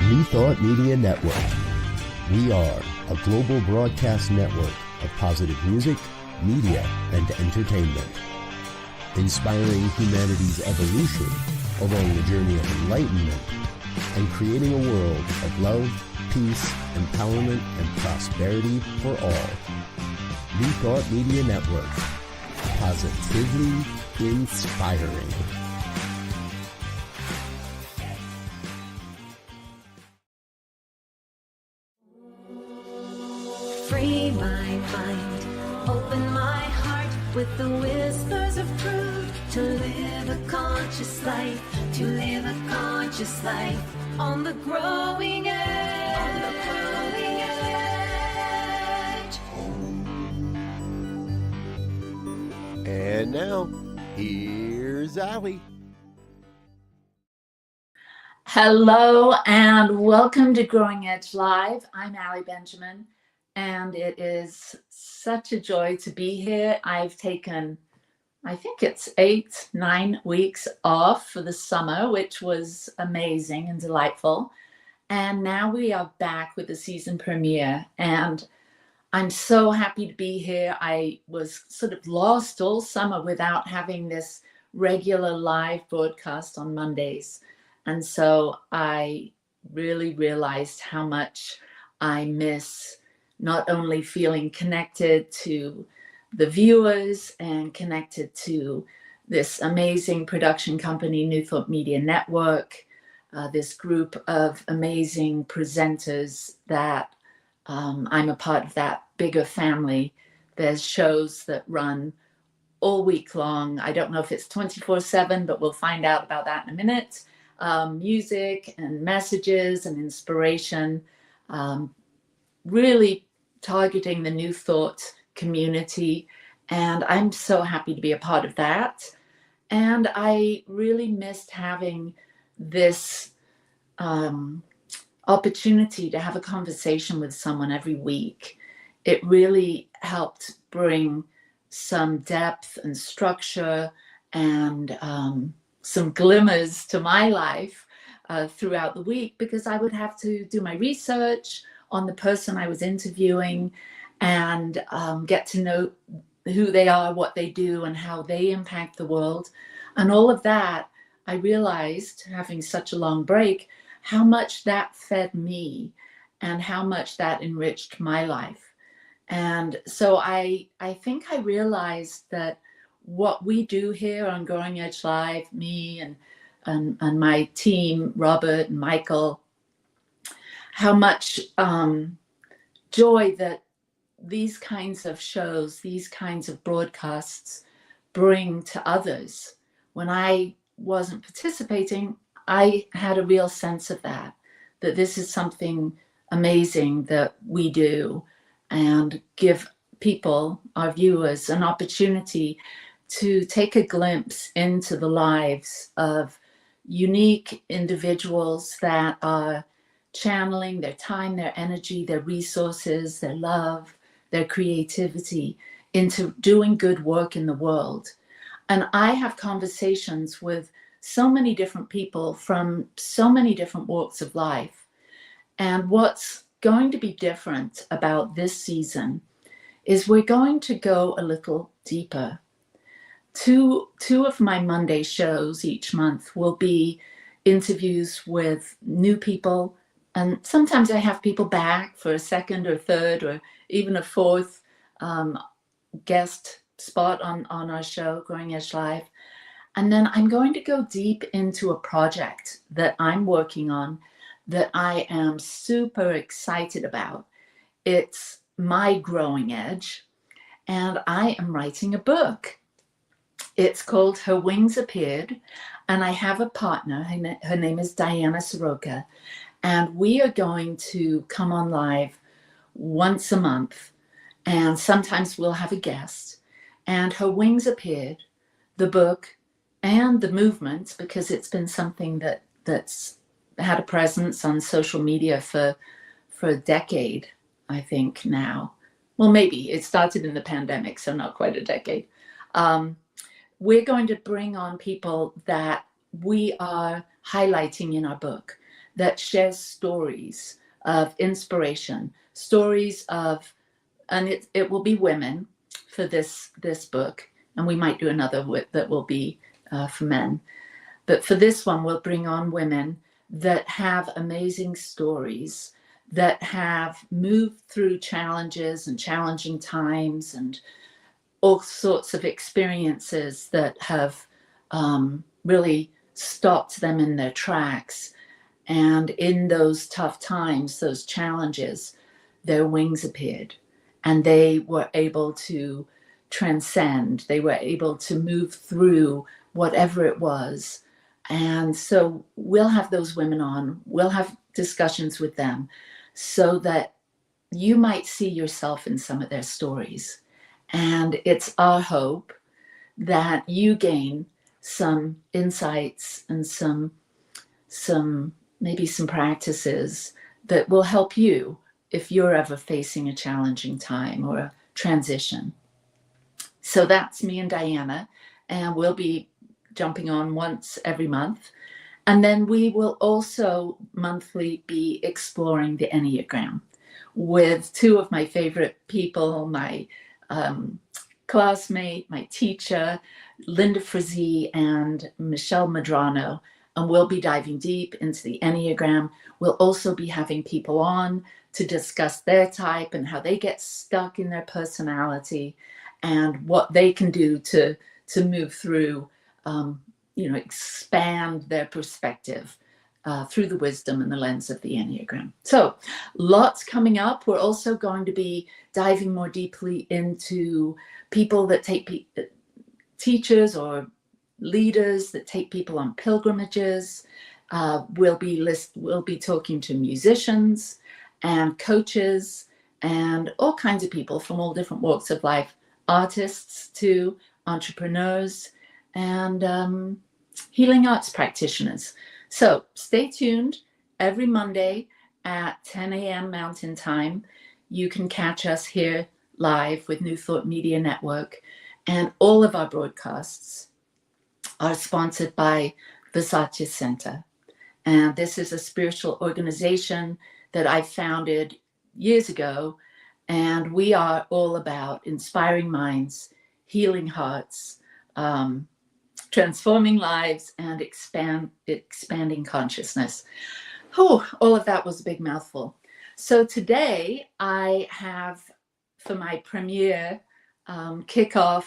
New Thought Media Network. We are a global broadcast network of positive music, media, and entertainment, inspiring humanity's evolution along the journey of enlightenment and creating a world of love, peace, empowerment, and prosperity for all. New Thought Media Network. Positively inspiring. Free my mind, open my heart with the whispers of truth. To live a conscious life, to live a conscious life on the growing edge. On the growing edge. And now, here's Allie. Hello and welcome to Growing Edge Live. I'm Allie Benjamin, and it is such a joy to be here. I've taken, I think it's 8-9 weeks off for the summer, which was amazing and delightful. And now we are back with the season premiere, and I'm so happy to be here. I was sort of lost all summer without having this regular live broadcast on Mondays. And so I really realized how much I miss not only feeling connected to the viewers and connected to this amazing production company, New Thought Media Network, this group of amazing presenters that I'm a part of that bigger family. There's shows that run all week long. I don't know if it's 24/7, but we'll find out about that in a minute. Music and messages and inspiration, really targeting the New Thought community. And I'm so happy to be a part of that. And I really missed having this opportunity to have a conversation with someone every week. It really helped bring some depth and structure and some glimmers to my life throughout the week, because I would have to do my research on the person I was interviewing and get to know who they are, what they do, and how they impact the world. And all of that, I realized, having such a long break, how much that fed me and how much that enriched my life. And so I think I realized that what we do here on Growing Edge Live, me and my team, Robert and Michael, how much joy that these kinds of shows, these kinds of broadcasts bring to others. When I wasn't participating, I had a real sense of that this is something amazing that we do, and give people, our viewers, an opportunity to take a glimpse into the lives of unique individuals that are channeling their time, their energy, their resources, their love, their creativity into doing good work in the world. And I have conversations with so many different people from so many different walks of life. And what's going to be different about this season is we're going to go a little deeper. Two of my Monday shows each month will be interviews with new people, and sometimes I have people back for a second or third or even a fourth guest spot on our show, Growing Edge Live. And then I'm going to go deep into a project that I'm working on that I am super excited about. It's my growing edge, and I am writing a book. It's called Her Wings Appeared, and I have a partner. Her name is Diana Soroka, and we are going to come on live once a month, and sometimes we'll have a guest. And Her Wings Appeared, the book and the movement, because it's been something that's had a presence on social media for a decade, I think now. Well, maybe it started in the pandemic, so not quite a decade. We're going to bring on people that we are highlighting in our book. that shares stories of inspiration, stories of, and it will be women for this book, and we might do another that will be for men. But for this one, we'll bring on women that have amazing stories, that have moved through challenges and challenging times and all sorts of experiences that have really stopped them in their tracks. And in those tough times, those challenges, their wings appeared and they were able to transcend. They were able to move through whatever it was. And so we'll have those women on, we'll have discussions with them so that you might see yourself in some of their stories. And it's our hope that you gain some insights and some maybe some practices that will help you if you're ever facing a challenging time or a transition. So that's me and Diana, and we'll be jumping on once every month. And then we will also monthly be exploring the Enneagram with two of my favorite people, my classmate, my teacher, Linda Frazee and Michelle Madrano. And we'll be diving deep into the Enneagram. We'll also be having people on to discuss their type and how they get stuck in their personality and what they can do to move through, expand their perspective through the wisdom and the lens of the Enneagram. So lots coming up. We're also going to be diving more deeply into people that take teachers or leaders that take people on pilgrimages. We'll be talking to musicians and coaches and all kinds of people from all different walks of life, artists to entrepreneurs and healing arts practitioners. So stay tuned every Monday at 10 a.m. Mountain Time. You can catch us here live with New Thought Media Network, and all of our broadcasts are sponsored by Versace Center. And this is a spiritual organization that I founded years ago. And we are all about inspiring minds, healing hearts, transforming lives, and expanding consciousness. Oh, all of that was a big mouthful. So today I have, for my premiere kickoff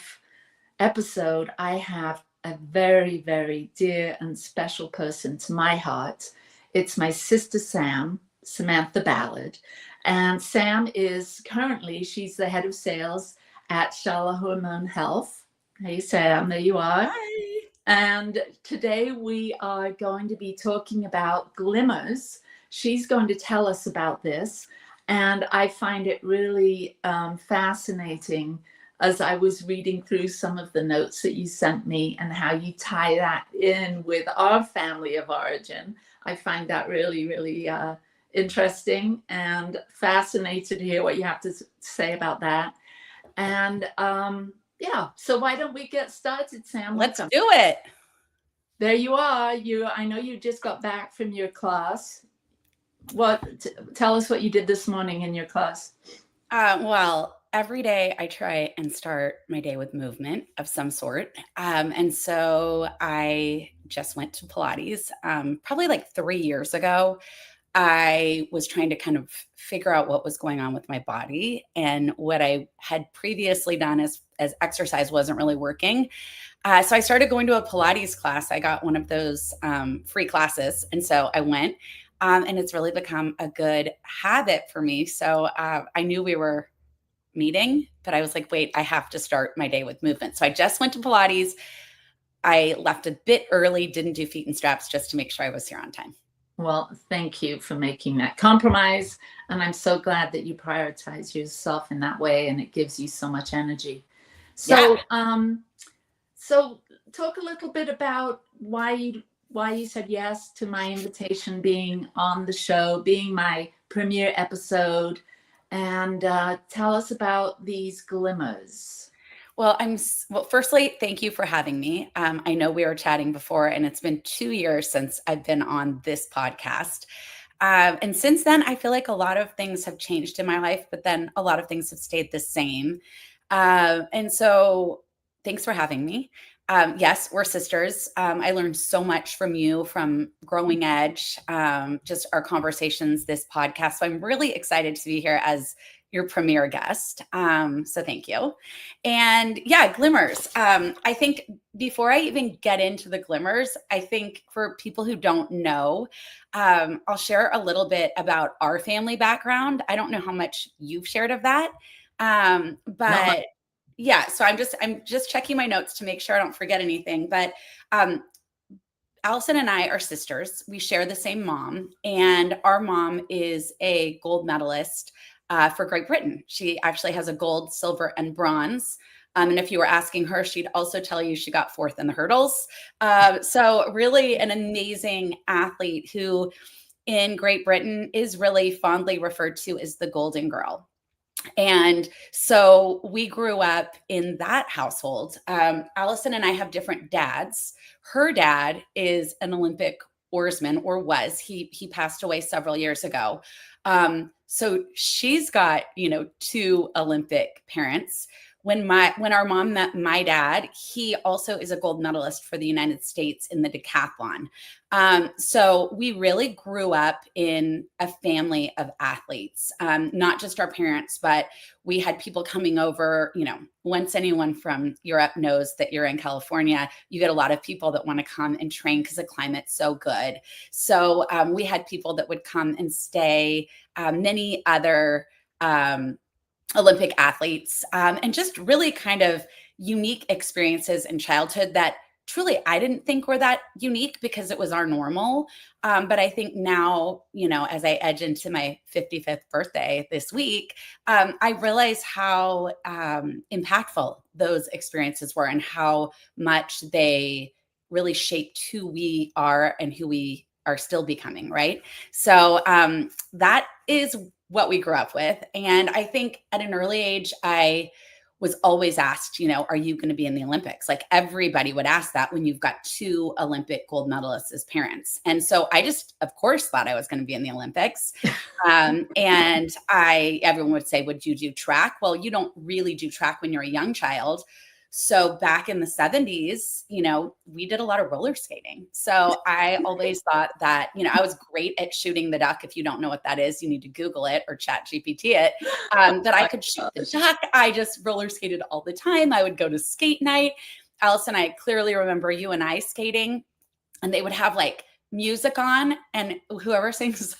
episode, I have a very, very dear and special person to my heart. It's my sister Sam, Samantha Ballard. And Sam is currently, she's the head of sales at Shala Hormone Health. Hey Sam, there you are. Hi. And today we are going to be talking about Glimmers. She's going to tell us about this. And I find it really fascinating as I was reading through some of the notes that you sent me and how you tie that in with our family of origin. I find that really, really interesting and fascinated to hear what you have to say about that. And so why don't we get started, Sam? Let's do it. There you are. I know you just got back from your class. Tell us what you did this morning in your class. Well, every day I try and start my day with movement of some sort. And so I just went to Pilates probably like 3 years ago. I was trying to kind of figure out what was going on with my body, and what I had previously done as exercise wasn't really working. So I started going to a Pilates class. I got one of those free classes. And so I went, and it's really become a good habit for me. So I knew we were meeting, but I was like, wait, I have to start my day with movement. So I just went to Pilates. I left a bit early, didn't do feet and straps just to make sure I was here on time. Well, thank you for making that compromise. And I'm so glad that you prioritize yourself in that way, and it gives you so much energy. So, so talk a little bit about why you said yes to my invitation, being on the show, being my premiere episode, and tell us about these Glimmers. Well, firstly, thank you for having me. I know we were chatting before, and it's been 2 years since I've been on this podcast. And since then, I feel like a lot of things have changed in my life, but then a lot of things have stayed the same. And so thanks for having me. Yes, we're sisters. I learned so much from you, from Growing Edge, just our conversations, this podcast. So I'm really excited to be here as your premier guest. So thank you. And yeah, Glimmers. I think before I even get into the Glimmers, I think for people who don't know, I'll share a little bit about our family background. I don't know how much you've shared of that. But yeah, so I'm just checking my notes to make sure I don't forget anything. But Allison and I are sisters. We share the same mom, and our mom is a gold medalist for Great Britain. She actually has a gold, silver, and bronze. And if you were asking her, she'd also tell you she got fourth in the hurdles. So really an amazing athlete who in Great Britain is really fondly referred to as the Golden Girl. And so we grew up in that household. Allison and I have different dads. Her dad is an Olympic oarsman, or was. He passed away several years ago. So she's got, two Olympic parents. When our mom met my dad, he also is a gold medalist for the United States in the decathlon. So we really grew up in a family of athletes, not just our parents, but we had people coming over. Once anyone from Europe knows that you're in California, you get a lot of people that want to come and train because the climate's so good. So we had people that would come and stay, many other Olympic athletes, and just really kind of unique experiences in childhood that truly I didn't think were that unique because it was our normal. But I think now, as I edge into my 55th birthday this week, I realize how impactful those experiences were and how much they really shaped who we are and who we are still becoming, right? So that is what we grew up with. And I think at an early age, I was always asked, are you going to be in the Olympics? Like everybody would ask that when you've got two Olympic gold medalists as parents. And so I just, of course, thought I was going to be in the Olympics. And everyone would say, would you do track? Well, you don't really do track when you're a young child. So back in the 70s, we did a lot of roller skating. So I always thought that, I was great at shooting the duck. If you don't know what that is, you need to Google it or chat GPT it, that I could shoot the duck. I just roller skated all the time. I would go to skate night. Allison, I clearly remember you and I skating, and they would have like music on, and whoever sings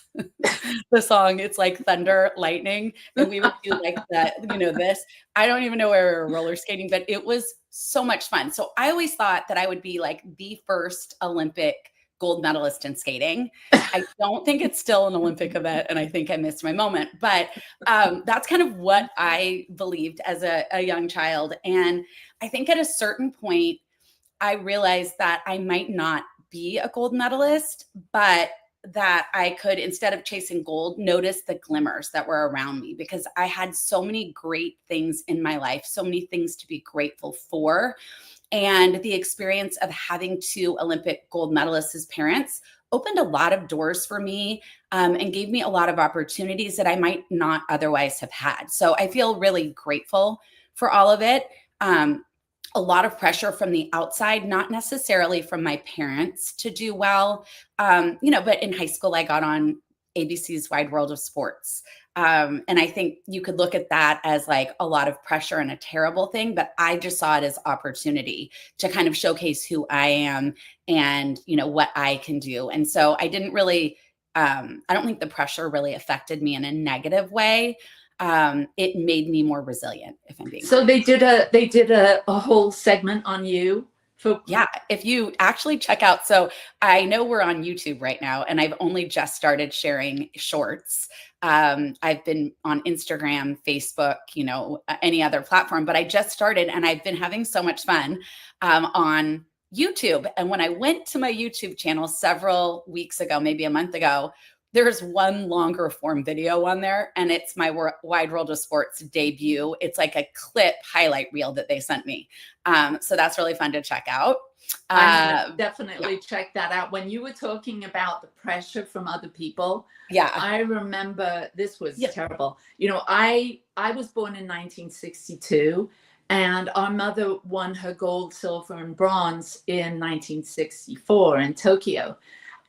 the song, it's like thunder, lightning, and we would do like that, this. I don't even know where we were roller skating, but it was so much fun. So I always thought that I would be like the first Olympic gold medalist in skating. I don't think it's still an Olympic event, and I think I missed my moment, but that's kind of what I believed as a young child. And I think at a certain point, I realized that I might not be a gold medalist, but that I could, instead of chasing gold, notice the glimmers that were around me, because I had so many great things in my life, so many things to be grateful for. And the experience of having two Olympic gold medalists as parents opened a lot of doors for me, and gave me a lot of opportunities that I might not otherwise have had. So I feel really grateful for all of it. A lot of pressure from the outside, not necessarily from my parents to do well. But in high school, I got on ABC's Wide World of Sports. And I think you could look at that as like a lot of pressure and a terrible thing, but I just saw it as opportunity to kind of showcase who I am and, what I can do. And so I didn't really, I don't think the pressure really affected me in a negative way. It made me more resilient, if I'm being So honest. They did a whole segment on you. Yeah, if you actually check out, so I know we're on YouTube right now, and I've only just started sharing shorts. I've been on Instagram, Facebook, any other platform, but I just started, and I've been having so much fun on YouTube. And when I went to my YouTube channel several weeks ago, maybe a month ago, There's one longer form video on there, and it's my Wide World of Sports debut. It's like a clip highlight reel that they sent me. So that's really fun to check out. I definitely check that out. When you were talking about the pressure from other people, I remember this was terrible. You know, I was born in 1962, and our mother won her gold, silver, and bronze in 1964 in Tokyo.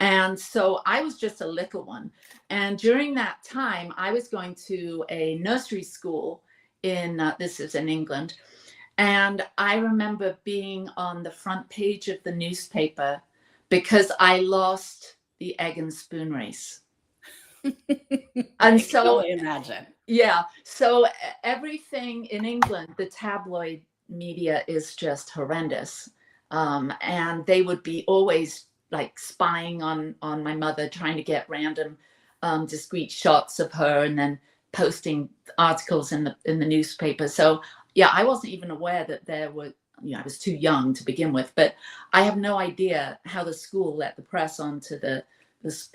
And so I was just a little one. And during that time, I was going to a nursery school this is in England. And I remember being on the front page of the newspaper because I lost the egg and spoon race. And so, can only imagine. Yeah. So everything in England, the tabloid media is just horrendous. And they would be always like spying on my mother, trying to get random discrete shots of her and then posting articles in the newspaper. So yeah, I wasn't even aware that there were, you know, I was too young to begin with, but I have no idea how the school let the press onto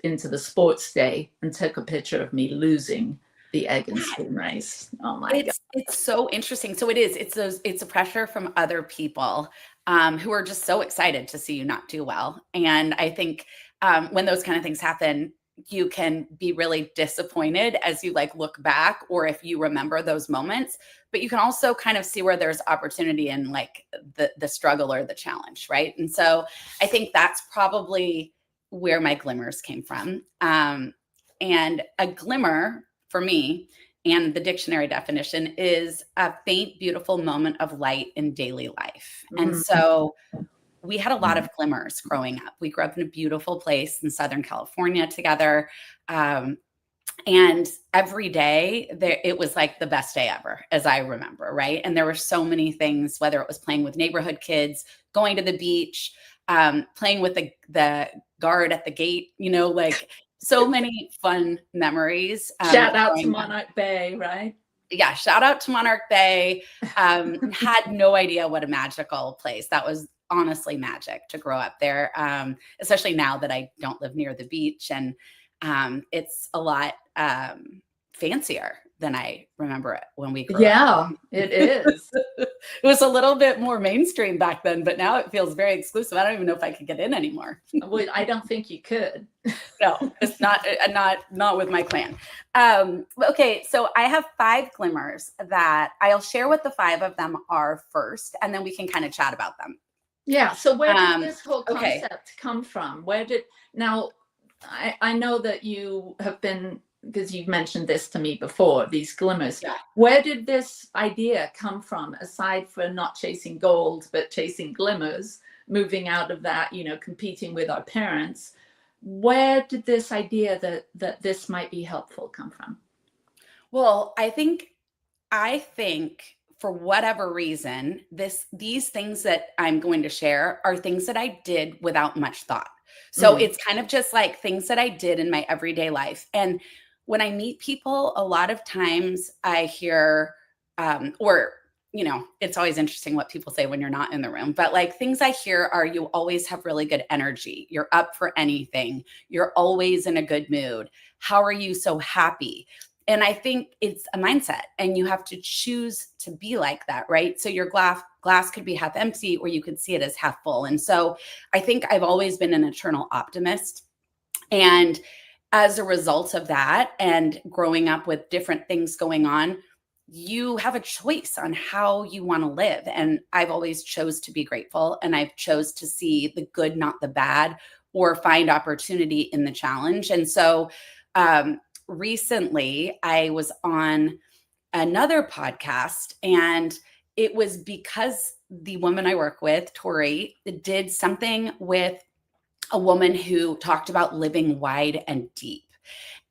into the sports day and took a picture of me losing the egg and spoon race. Oh my God. It's so interesting. So it's a pressure from other people who are just so excited to see you not do well. And I think when those kind of things happen, you can be really disappointed as you like look back, or if you remember those moments, but you can also kind of see where there's opportunity in like the struggle or the challenge. Right. And so I think that's probably where my glimmers came from. And a glimmer for me, and the dictionary definition, is a faint, beautiful moment of light in daily life. And so we had a lot of glimmers growing up. We grew up in a beautiful place in Southern California together. And every day it was like the best day ever, as I remember, right? And there were so many things, whether it was playing with neighborhood kids, going to the beach, playing with the guard at the gate, you know, like so many fun memories. Shout out to Monarch Bay, right? Yeah, shout out to Monarch Bay. Had no idea what a magical place. That was honestly magic to grow up there, especially now that I don't live near the beach, and it's a lot fancier than I remember it when we grew up. Yeah, it is. It was a little bit more mainstream back then, but now it feels very exclusive. I don't even know if I could get in anymore. Well, I don't think you could. No, it's not with my clan. Okay, so I have 5 glimmers that I'll share what the 5 of them are first, and then we can kind of chat about them. Yeah. So where did this whole concept come from? Now, I know that you have been, because you've mentioned this to me before, these glimmers. Yeah. Where did this idea come from, aside from not chasing gold, but chasing glimmers, moving out of that, you know, competing with our parents? Where did this idea that this might be helpful come from? Well, I think for whatever reason, these things that I'm going to share are things that I did without much thought. So it's kind of just like things that I did in my everyday life. And when I meet people, a lot of times I hear, or, you know, it's always interesting what people say when you're not in the room, but like things I hear are, you always have really good energy. You're up for anything. You're always in a good mood. How are you so happy? And I think it's a mindset, and you have to choose to be like that, right? So your glass could be half empty, or you could see it as half full. And so I think I've always been an eternal optimist. And as a result of that, and growing up with different things going on, you have a choice on how you want to live. And I've always chose to be grateful, and I've chose to see the good, not the bad, or find opportunity in the challenge. And so, recently I was on another podcast, and it was because the woman I work with, Tori, did something with a woman who talked about living wide and deep.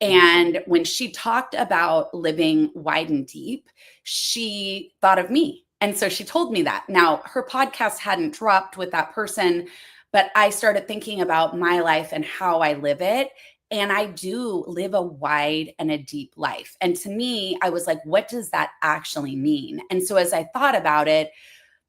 And when she talked about living wide and deep, she thought of me. And so she told me that. Now, her podcast hadn't dropped with that person, but I started thinking about my life and how I live it. And I do live a wide and a deep life. And to me, I was like, what does that actually mean? And so as I thought about it,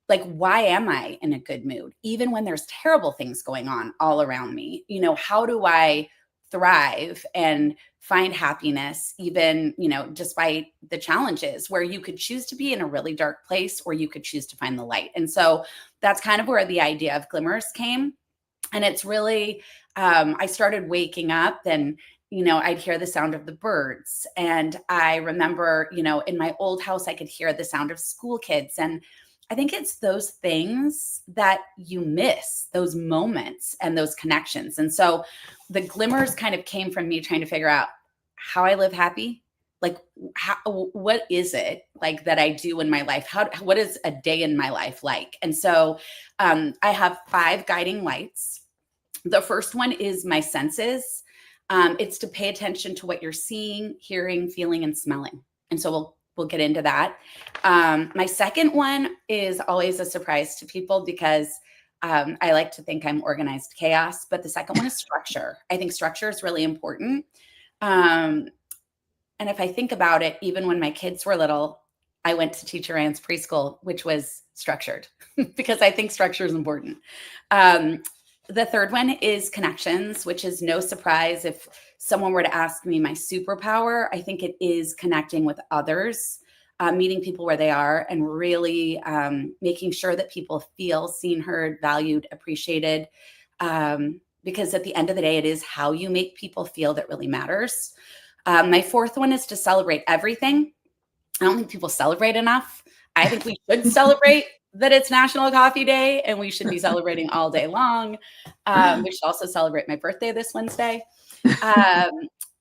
like, why am I in a good mood? Even when there's terrible things going on all around me, you know, how do I thrive and find happiness, even, despite the challenges, where you could choose to be in a really dark place or you could choose to find the light. And so that's kind of where the idea of Glimmers came. And it's really, I started waking up and, I'd hear the sound of the birds. And I remember, in my old house, I could hear the sound of school kids. And I think it's those things that you miss, those moments and those connections. And so the Glimmers kind of came from me trying to figure out how I live happy. Like, what is it like that I do in my life? What is a day in my life like? And so I have 5 guiding lights. The first one is my senses. It's to pay attention to what you're seeing, hearing, feeling, and smelling. And so we'll get into that. My second one is always a surprise to people because I like to think I'm organized chaos, but the second one is structure. I think structure is really important. And if I think about it, even when my kids were little, I went to Teacher Ann's preschool, which was structured because I think structure is important. The third one is connections, which is no surprise. If someone were to ask me my superpower, I think it is connecting with others, meeting people where they are, and really making sure that people feel seen, heard, valued, appreciated. Because at the end of the day, it is how you make people feel that really matters. My fourth one is to celebrate everything. I don't think people celebrate enough. I think we should celebrate that it's National Coffee Day, and we should be celebrating all day long. We should also celebrate my birthday this Wednesday. The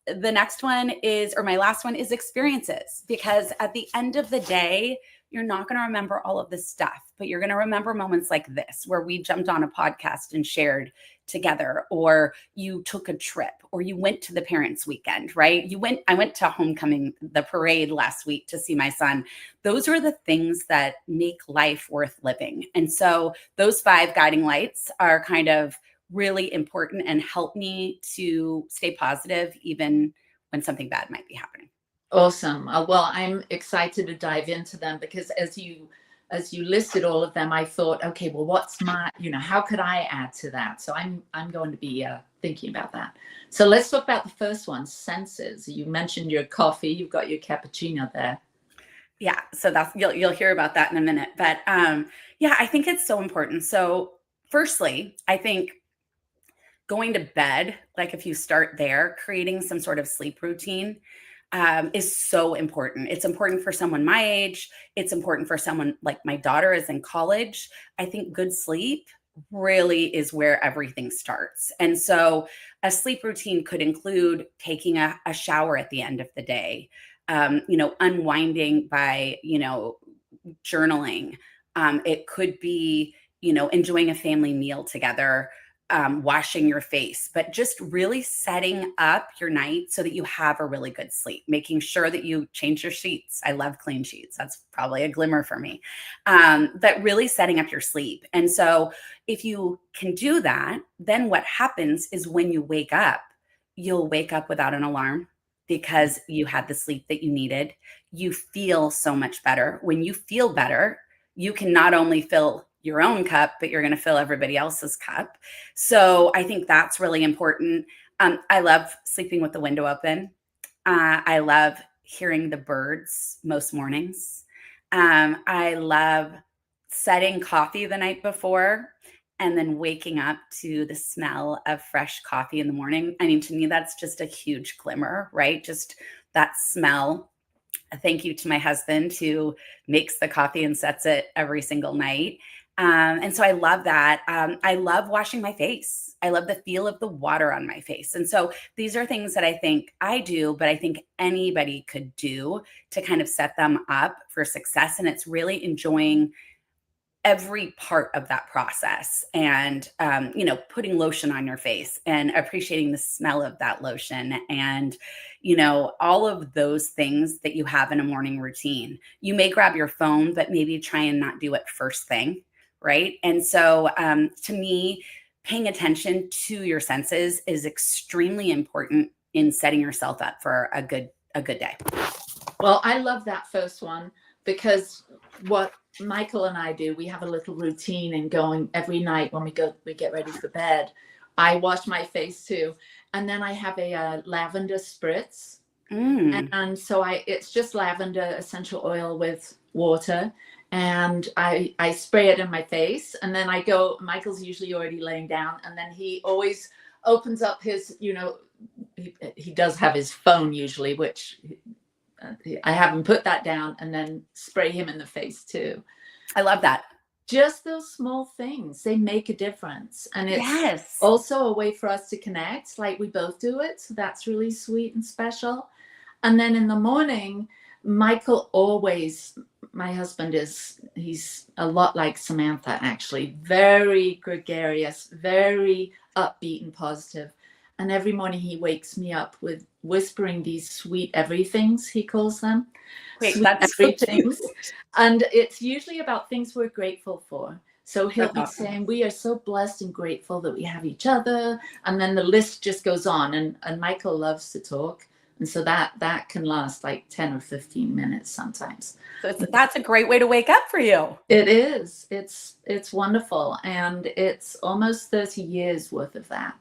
next one is, or my last one is experiences, because at the end of the day, you're not going to remember all of this stuff, but you're going to remember moments like this, where we jumped on a podcast and shared together, or you took a trip, or you went to the parents' weekend, right? I went to homecoming, the parade last week to see my son. Those are the things that make life worth living. And so those 5 guiding lights are kind of really important and help me to stay positive, even when something bad might be happening. Awesome. Well, I'm excited to dive into them because as you listed all of them, I thought, okay, well, what's my, how could I add to that? So I'm going to be thinking about that. So let's talk about the first one, senses. You mentioned your coffee. You've got your cappuccino there. Yeah. So that's, you'll hear about that in a minute. But yeah, I think it's so important. So firstly, I think going to bed, like if you start there, creating some sort of sleep routine is so important. It's important for someone my age. It's important for someone like my daughter is in college. I think good sleep really is where everything starts. And so a sleep routine could include taking a shower at the end of the day, unwinding by, journaling. It could be, enjoying a family meal together, washing your face, but just really setting up your night so that you have a really good sleep, making sure that you change your sheets. I love clean sheets. That's probably a glimmer for me. But really setting up your sleep. And so if you can do that, then what happens is when you wake up, you'll wake up without an alarm because you had the sleep that you needed. You feel so much better. When you feel better, you can not only fill your own cup, but you're going to fill everybody else's cup. So I think that's really important. I love sleeping with the window open. I love hearing the birds most mornings. I love setting coffee the night before and then waking up to the smell of fresh coffee in the morning. I mean, to me, that's just a huge glimmer, right? Just that smell. Thank you to my husband who makes the coffee and sets it every single night. And so I love that. I love washing my face. I love the feel of the water on my face. And so these are things that I think I do, but I think anybody could do to kind of set them up for success. And it's really enjoying every part of that process and, putting lotion on your face and appreciating the smell of that lotion and, all of those things that you have in a morning routine. You may grab your phone, but maybe try and not do it first thing. Right. And so to me, paying attention to your senses is extremely important in setting yourself up for a good day. Well, I love that first one because what Michael and I do, we have a little routine in going every night when we get ready for bed. I wash my face too. and then I have a lavender spritz. Mm. And so it's just lavender essential oil with water, and I spray it in my face, and then I go. Michael's usually already laying down, and then he always opens up his, he does have his phone usually, which I have him put that down and then spray him in the face too. I love that. Just those small things, they make a difference. And it's Yes. also a way for us to connect, like we both do it. So that's really sweet and special. And then in the morning, Michael always, my husband he's a lot like Samantha, actually, very gregarious, very upbeat and positive. And every morning he wakes me up with whispering these sweet everythings, he calls them. Wait, Sweet that's everythings. And it's usually about things we're grateful for. So he'll be awesome. saying, we are so blessed and grateful that we have each other. And then the list just goes on. And Michael loves to talk. And so that can last like 10 or 15 minutes sometimes. So that's a great way to wake up for you. It is. It's wonderful. And it's almost 30 years worth of that.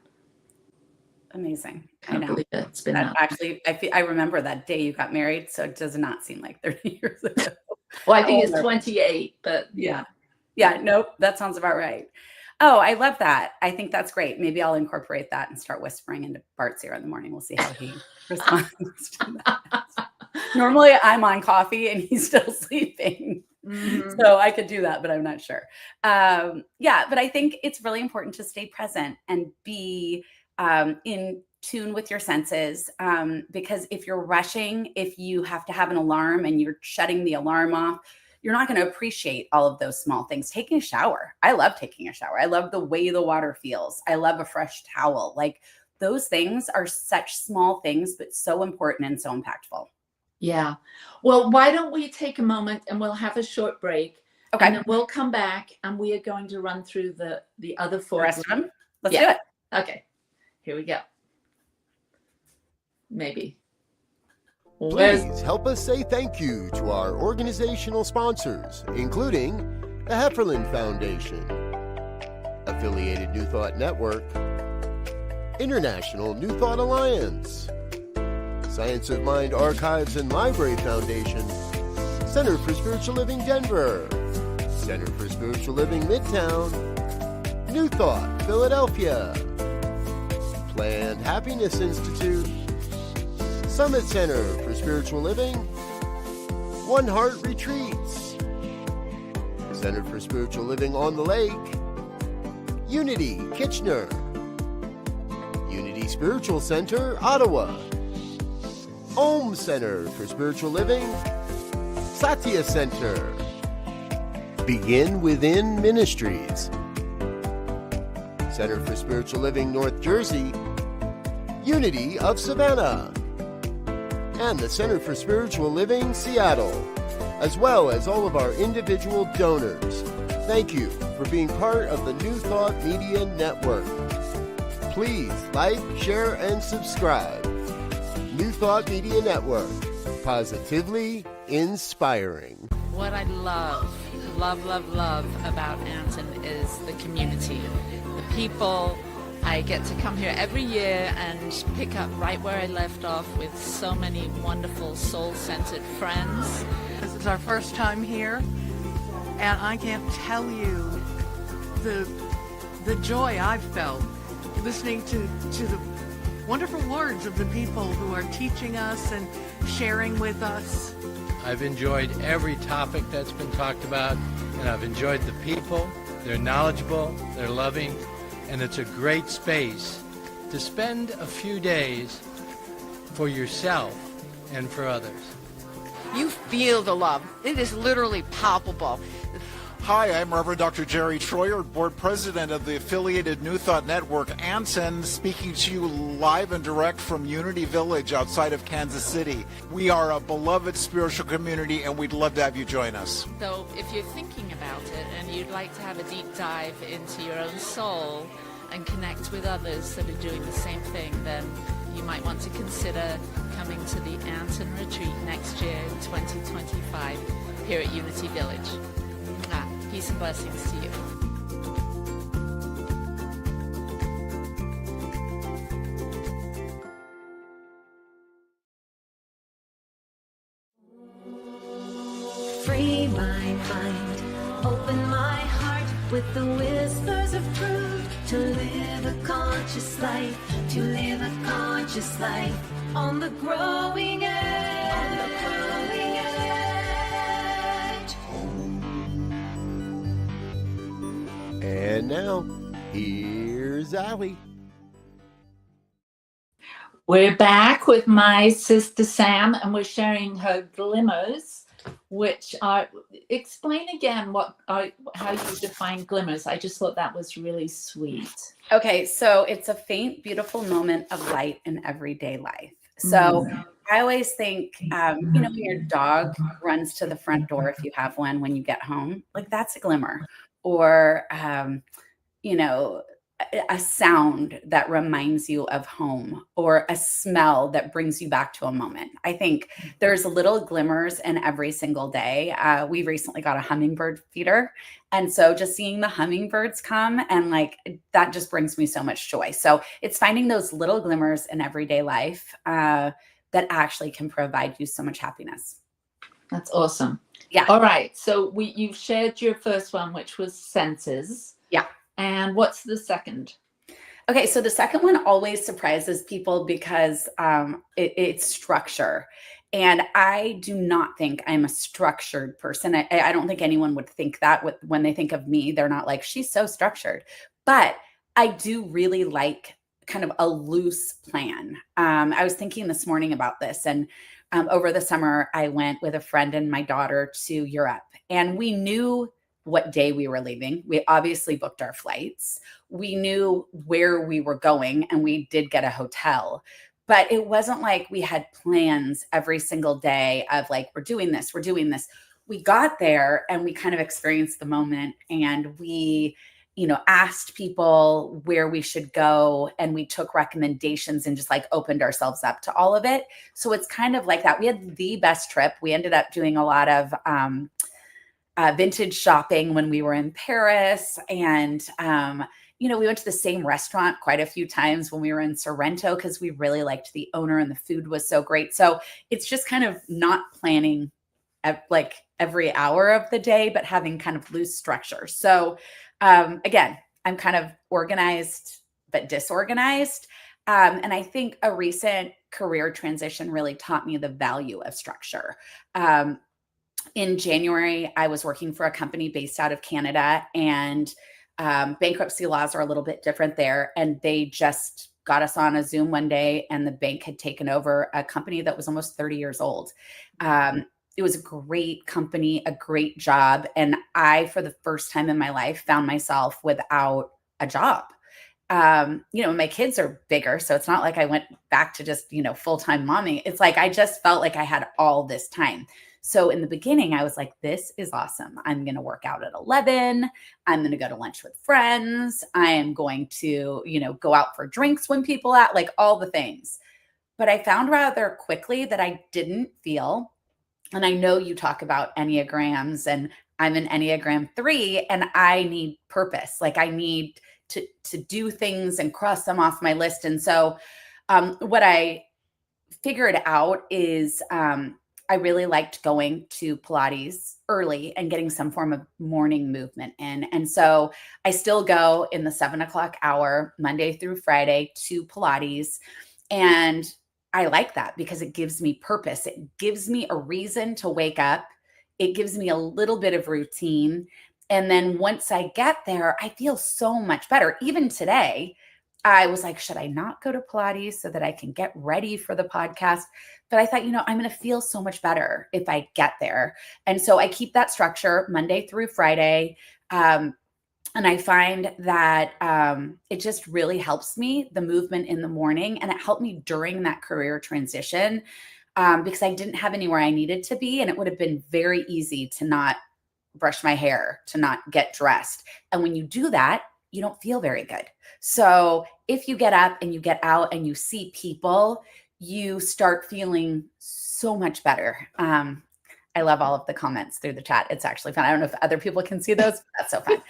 Amazing. Can't I know. believe it. It's been That up. actually, I remember that day you got married, so it does not seem like 30 years ago. Well, I think it's Older. 28, but yeah. Yeah, nope, that sounds about right. Oh, I love that. I think that's great. Maybe I'll incorporate that and start whispering into Bart's ear in the morning. We'll see how he responds to that. Normally I'm on coffee and he's still sleeping. Mhm. So I could do that, but I'm not sure. Yeah, but I think it's really important to stay present and be in tune with your senses. Because if you're rushing, if you have to have an alarm and you're shutting the alarm off, you're not going to appreciate all of those small things. Taking a shower. I love taking a shower. I love the way the water feels. I love a fresh towel. Like those things are such small things, but so important and so impactful. Yeah. Well, why don't we take a moment and we'll have a short break. Okay. And then we'll come back and we are going to run through the other The four. rest of them. Let's Yeah. do it. Okay. Here we go. Maybe. Please help us say thank you to our organizational sponsors, including the Hefferland Foundation, Affiliated New Thought Network, International New Thought Alliance, Science of Mind Archives and Library Foundation, Center for Spiritual Living Denver, Center for Spiritual Living Midtown, New Thought Philadelphia, Planned Happiness Institute, Summit Center for Spiritual Living, One Heart Retreats, Center for Spiritual Living on the Lake, Unity Kitchener, Unity Spiritual Center Ottawa, Om Center for Spiritual Living, Satya Center, Begin Within Ministries, Center for Spiritual Living North Jersey, Unity of Savannah, and the Center for Spiritual Living Seattle, as well as all of our individual donors. Thank you for being part of the New Thought Media Network. Please like, share, and subscribe. New Thought Media Network, positively inspiring. What I love about Anton is the community, the people. I get to come here every year and pick up right where I left off with so many wonderful soul-centered friends. This is our first time here, and I can't tell you the joy I've felt listening to the wonderful words of the people who are teaching us and sharing with us. I've enjoyed every topic that's been talked about, and I've enjoyed the people. They're knowledgeable, they're loving, and it's a great space to spend a few days for yourself and for others. You feel the love. It is literally palpable. Hi, I'm Reverend Dr. Jerry Troyer, Board President of the Affiliated New Thought Network, Anson, speaking to you live and direct from Unity Village outside of Kansas City. We are a beloved spiritual community, and we'd love to have you join us. So if you're thinking about it and you'd like to have a deep dive into your own soul and connect with others that are doing the same thing, then you might want to consider coming to the Anton Retreat next year in 2025 here at Unity Village. Peace and blessings to you. find. Open my heart with the whispers of truth to live a conscious life, to live a conscious life on the growing edge. On the growing edge. And now, here's Allie. We're back with my sister Sam, and we're sharing her glimmers, which are, explain again how you define glimmers. I just thought that was really sweet. Okay, so it's a faint, beautiful moment of light in everyday life. So I always think, when your dog runs to the front door, if you have one, when you get home, like that's a glimmer. Or, a sound that reminds you of home, or a smell that brings you back to a moment. I think there's little glimmers in every single day. We recently got a hummingbird feeder. And so just seeing the hummingbirds come and that just brings me so much joy. So it's finding those little glimmers in everyday life that actually can provide you so much happiness. That's awesome. Yeah. All right. So you've shared your first one, which was senses. Yeah. And what's the second? Okay, so the second one always surprises people because it's structure. And I do not think I'm a structured person. I don't think anyone would think that when they think of me. They're not like, she's so structured. But I do really like kind of a loose plan. I was thinking this morning about this, and over the summer, I went with a friend and my daughter to Europe, and we knew what day we were leaving. We obviously booked our flights. We knew where we were going, and we did get a hotel. But it wasn't like we had plans every single day of we're doing this, we're doing this. We got there and we kind of experienced the moment, and we, asked people where we should go, and we took recommendations and just opened ourselves up to all of it. So it's kind of like that. We had the best trip. We ended up doing a lot of vintage shopping when we were in Paris. And, we went to the same restaurant quite a few times when we were in Sorrento because we really liked the owner and the food was so great. So it's just kind of not planning every hour of the day, but having kind of loose structure. So again, I'm kind of organized, but disorganized. And I think a recent career transition really taught me the value of structure. In January, I was working for a company based out of Canada, and bankruptcy laws are a little bit different there. And they just got us on a Zoom one day, and the bank had taken over a company that was almost 30 years old. It was a great company, a great job. And I, for the first time in my life, found myself without a job. My kids are bigger, so it's not like I went back to just, full-time momming. It's like I just felt like I had all this time. So in the beginning, I was like, this is awesome. I'm going to work out at 11. I'm going to go to lunch with friends. I am going to, go out for drinks when people out, all the things. But I found rather quickly that I didn't feel, and I know you talk about Enneagrams, and I'm an Enneagram 3, and I need purpose. I need to do things and cross them off my list. And so what I figured out is I really liked going to Pilates early and getting some form of morning movement in. And so I still go in the 7:00 hour, Monday through Friday, to Pilates. And I like that because it gives me purpose. It gives me a reason to wake up. It gives me a little bit of routine. And then once I get there, I feel so much better. Even today, I was like, should I not go to Pilates so that I can get ready for the podcast? But I thought, I'm going to feel so much better if I get there. And so I keep that structure Monday through Friday. And I find that it just really helps me, the movement in the morning. And it helped me during that career transition because I didn't have anywhere I needed to be. And it would have been very easy to not brush my hair, to not get dressed. And when you do that, you don't feel very good. So if you get up and you get out and you see people, you start feeling so much better. I love all of the comments through the chat. It's actually fun. I don't know if other people can see those. But that's so fun.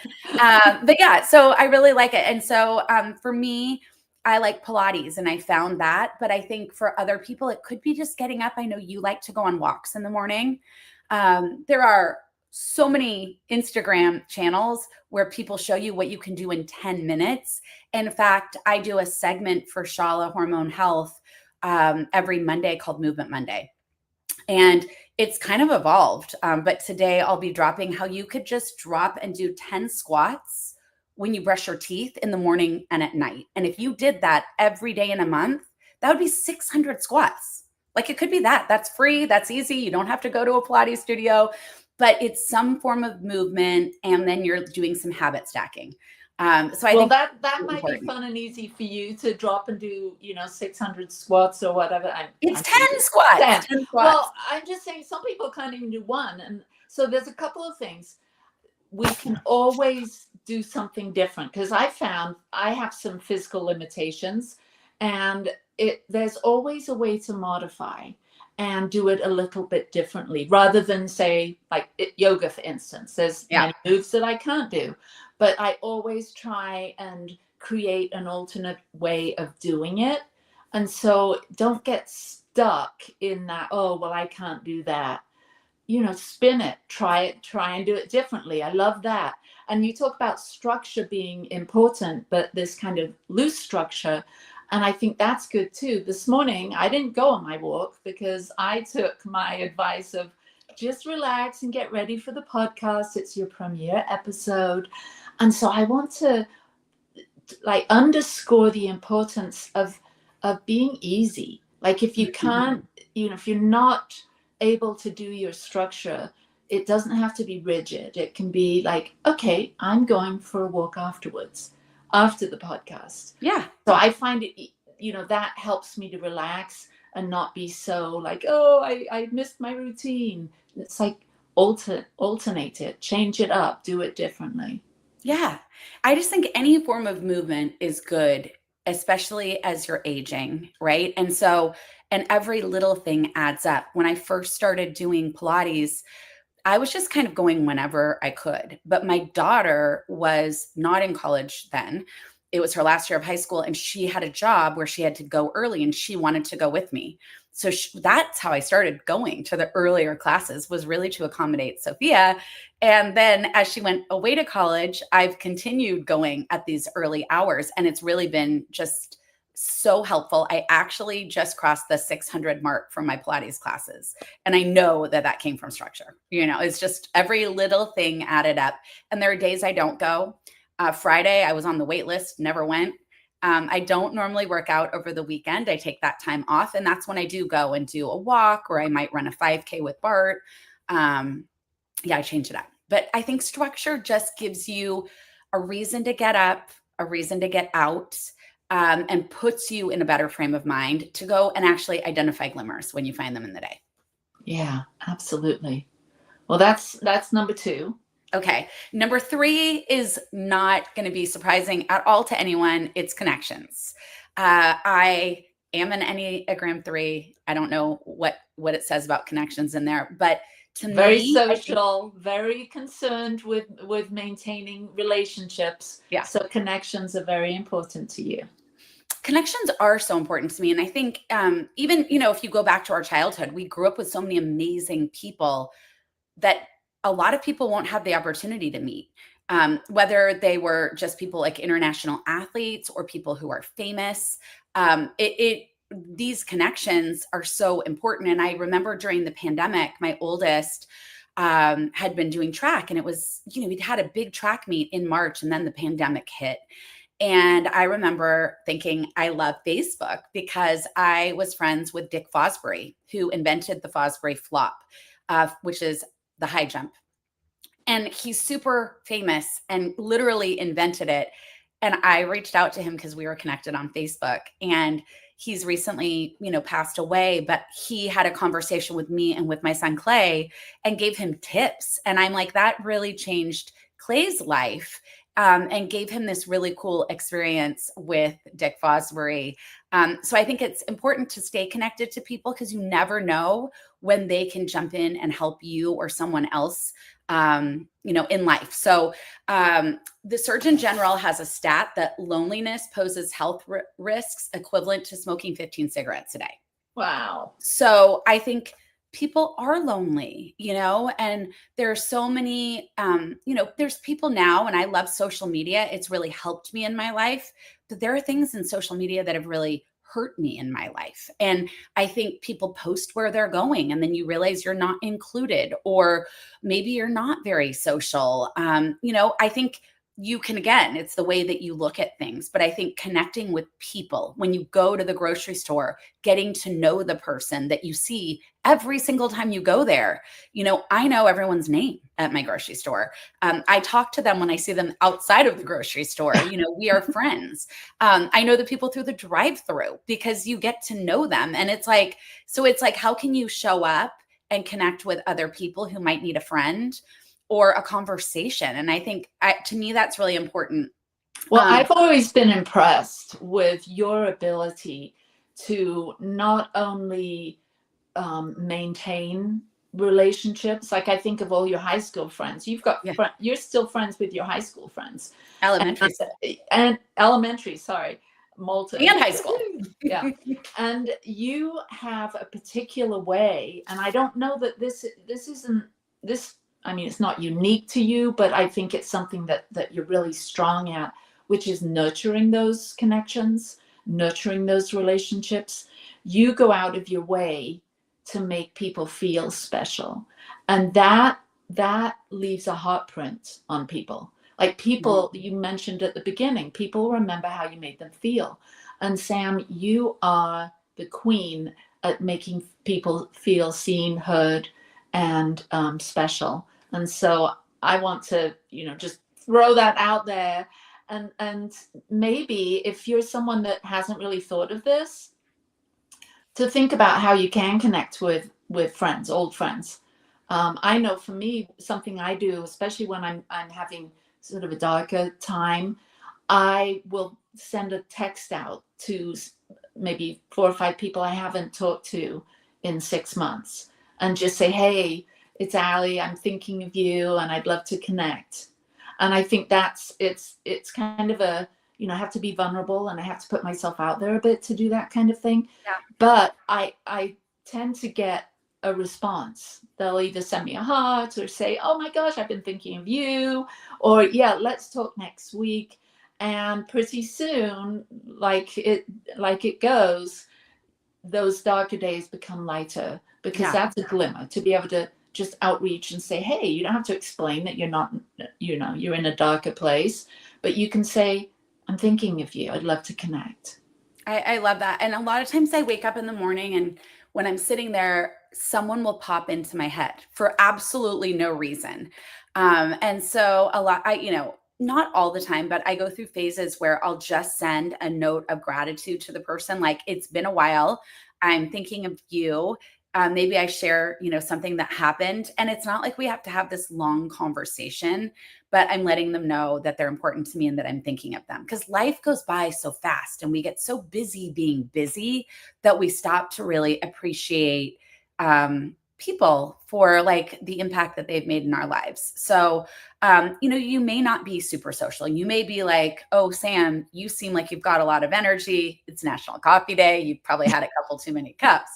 But yeah, so I really like it. And so for me, I like Pilates, and I found that. But I think for other people, it could be just getting up. I know you like to go on walks in the morning. There are so many Instagram channels where people show you what you can do in 10 minutes. In fact, I do a segment for Shala Hormone Health every Monday called Movement Monday. And it's kind of evolved. But today I'll be dropping how you could just drop and do 10 squats when you brush your teeth in the morning and at night. And if you did that every day in a month, that would be 600 squats. Like it could be that. That's free. That's easy. You don't have to go to a Pilates studio, but it's some form of movement. And then you're doing some habit stacking. So I think that might be fun and easy for you to drop and do, 600 squats or whatever. It's 10 squats. 10 squats. Well, I'm just saying some people can't even do one. And so there's a couple of things. We can always do something different because I found I have some physical limitations and there's always a way to modify and do it a little bit differently rather than say like yoga, for instance. There's many moves that I can't do, but I always try and create an alternate way of doing it. And so don't get stuck in that, oh, well, I can't do that. Spin it, try and do it differently. I love that. And you talk about structure being important, but this kind of loose structure. And I think that's good too. This morning, I didn't go on my walk because I took my advice of just relax and get ready for the podcast. It's your premiere episode. And so I want to underscore the importance of being easy. Like if you can't, if you're not able to do your structure, it doesn't have to be rigid. It can be like, okay, I'm going for a walk afterwards, after the podcast. Yeah. So I find it, that helps me to relax and not be so like, oh, I missed my routine. It's like alternate it, change it up, do it differently. Yeah. I just think any form of movement is good, especially as you're aging, right? And every little thing adds up. When I first started doing Pilates, I was just kind of going whenever I could. But my daughter was not in college then. It was her last year of high school, and she had a job where she had to go early, and she wanted to go with me. So that's how I started going to the earlier classes, was really to accommodate Sophia. And then as she went away to college, I've continued going at these early hours, and it's really been just so helpful. I actually just crossed the 600 mark from my Pilates classes. And I know that came from structure. It's just every little thing added up. And there are days I don't go. Friday, I was on the wait list, never went. I don't normally work out over the weekend. I take that time off. And that's when I do go and do a walk, or I might run a 5K with Bart. I change it up. But I think structure just gives you a reason to get up, a reason to get out, and puts you in a better frame of mind to go and actually identify glimmers when you find them in the day. Yeah, absolutely. Well, that's number 2. Okay. Number 3 is not going to be surprising at all to anyone. It's connections. I am an Enneagram 3. I don't know what it says about connections in there, but to me, very social, very concerned with maintaining relationships. Yeah. So connections are very important to you. Connections are so important to me. And I think even, if you go back to our childhood, we grew up with so many amazing people that a lot of people won't have the opportunity to meet, whether they were just people like international athletes or people who are famous. These connections are so important. And I remember during the pandemic, my oldest had been doing track, and it was, we'd had a big track meet in March, and then the pandemic hit. And I remember thinking, I love Facebook because I was friends with Dick Fosbury, who invented the Fosbury flop, which is the high jump. And he's super famous and literally invented it. And I reached out to him because we were connected on Facebook, and he's recently, passed away, but he had a conversation with me and with my son, Clay, and gave him tips. And I'm like, that really changed Clay's life. And gave him this really cool experience with Dick Fosbury. So I think it's important to stay connected to people because you never know when they can jump in and help you or someone else, in life. So the Surgeon General has a stat that loneliness poses health risks equivalent to smoking 15 cigarettes a day. Wow. So I think people are lonely, and there's so many, there's people now, and I love social media. It's really helped me in my life, but there are things in social media that have really hurt me in my life. And I think people post where they're going, and then you realize you're not included, or maybe you're not very social. I think you can, again, it's the way that you look at things, but I think connecting with people when you go to the grocery store, getting to know the person that you see every single time you go there. I know everyone's name at my grocery store. I talk to them when I see them outside of the grocery store. We are friends. I know the people through the drive-through because you get to know them. And it's like, how can you show up and connect with other people who might need a friend or a conversation? And I think, to me, that's really important. Well, I've always been impressed with your ability to not only maintain relationships. Like, I think of all your high school friends. You're still friends with your high school friends. Elementary, sorry. Molten. And high school. Yeah. And you have a particular way, and I don't know that this isn't this. I mean, it's not unique to you, but I think it's something that you're really strong at, which is nurturing those connections, nurturing those relationships. You go out of your way to make people feel special. And that leaves a heartprint on people. Like people, you mentioned at the beginning, people remember how you made them feel. And Sam, you are the queen at making people feel seen, heard, and special. And so I want to, just throw that out there. And maybe if you're someone that hasn't really thought of this, to think about how you can connect with friends, old friends. I know for me, something I do, especially when I'm having sort of a darker time, I will send a text out to maybe 4 or 5 people I haven't talked to in 6 months, and just say, hey, it's Allie, I'm thinking of you and I'd love to connect. And I think it's kind of I have to be vulnerable and I have to put myself out there a bit to do that kind of thing. Yeah. But I tend to get a response. They'll either send me a heart or say, oh my gosh, I've been thinking of you, or yeah, let's talk next week. And pretty soon, like it goes, those darker days become lighter, because that's a glimmer to be able to just outreach and say, hey, you don't have to explain that you're not, you're in a darker place, but you can say, I'm thinking of you. I'd love to connect. I love that. And a lot of times I wake up in the morning, and when I'm sitting there, someone will pop into my head for absolutely no reason. And so not all the time, but I go through phases where I'll just send a note of gratitude to the person. Like, it's been a while. I'm thinking of you. Maybe I share, something that happened, and it's not like we have to have this long conversation, but I'm letting them know that they're important to me and that I'm thinking of them, because life goes by so fast and we get so busy being busy that we stop to really appreciate people for like the impact that they've made in our lives. So, you may not be super social. You may be like, oh, Sam, you seem like you've got a lot of energy. It's National Coffee Day. You've probably had a couple too many cups.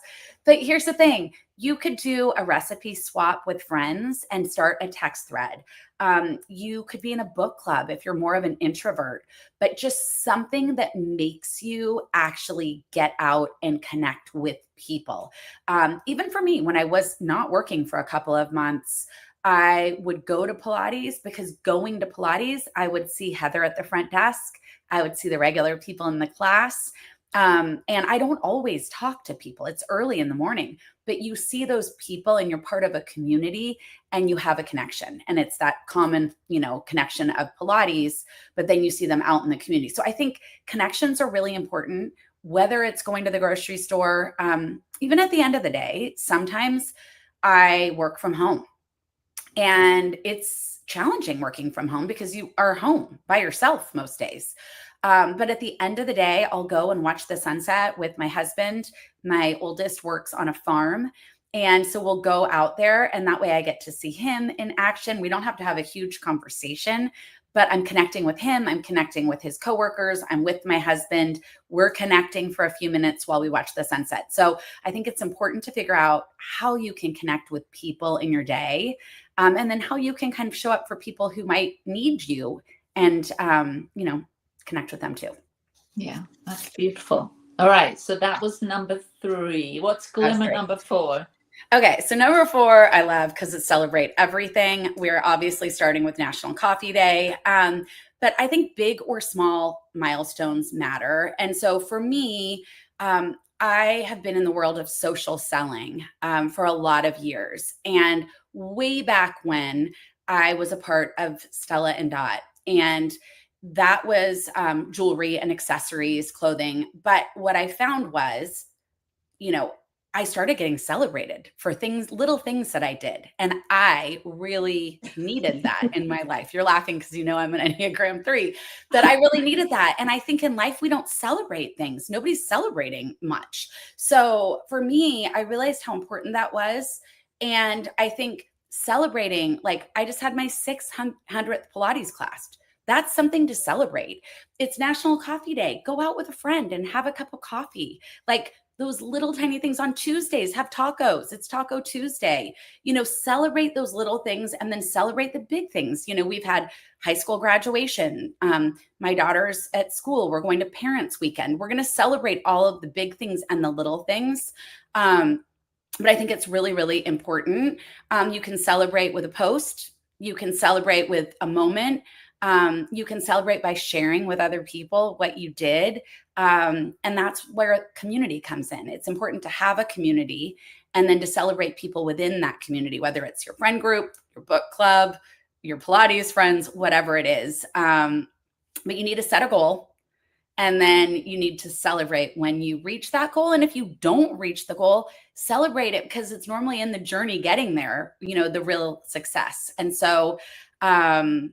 But here's the thing. You could do a recipe swap with friends and start a text thread. You could be in a book club if you're more of an introvert, but just something that makes you actually get out and connect with people. Even for me, when I was not working for a couple of months, I would go to Pilates, because going to Pilates, I would see Heather at the front desk. I would see the regular people in the class. And I don't always talk to people. It's early in the morning, but you see those people and you're part of a community and you have a connection. And it's that common, connection of Pilates, but then you see them out in the community. So I think connections are really important, whether it's going to the grocery store. Even at the end of the day, sometimes I work from home, and it's challenging working from home because you are home by yourself most days. But at the end of the day, I'll go and watch the sunset with my husband. My oldest works on a farm. And so we'll go out there, and that way I get to see him in action. We don't have to have a huge conversation, but I'm connecting with him. I'm connecting with his coworkers. I'm with my husband. We're connecting for a few minutes while we watch the sunset. So I think it's important to figure out how you can connect with people in your day, and then how you can kind of show up for people who might need you and, connect with them too. Yeah, that's beautiful. All right. So that was number 3. What's Glimmer number 4? Okay, so number 4, I love because it celebrate everything. We're obviously starting with National Coffee Day, but I think big or small milestones matter. And so for me, I have been in the world of social selling for a lot of years. And way back when, I was a part of Stella and Dot, and that was jewelry and accessories, clothing. But what I found was, I started getting celebrated for little things that I did. And I really needed that in my life. You're laughing because I'm an Enneagram 3, but I really needed that. And I think in life, we don't celebrate things. Nobody's celebrating much. So for me, I realized how important that was. And I think celebrating, like I just had my 600th Pilates class. That's something to celebrate. It's National Coffee Day. Go out with a friend and have a cup of coffee. Like, those little tiny things. On Tuesdays, have tacos. It's Taco Tuesday. Celebrate those little things and then celebrate the big things. We've had high school graduation. My daughter's at school. We're going to parents' weekend. We're going to celebrate all of the big things and the little things. But I think it's really, really important. You can celebrate with a post. You can celebrate with a moment. You can celebrate by sharing with other people what you did. And that's where community comes in. It's important to have a community and then to celebrate people within that community, whether it's your friend group, your book club, your Pilates friends, whatever it is. But you need to set a goal, and then you need to celebrate when you reach that goal. And if you don't reach the goal, celebrate it, because it's normally in the journey getting there, the real success. And so, and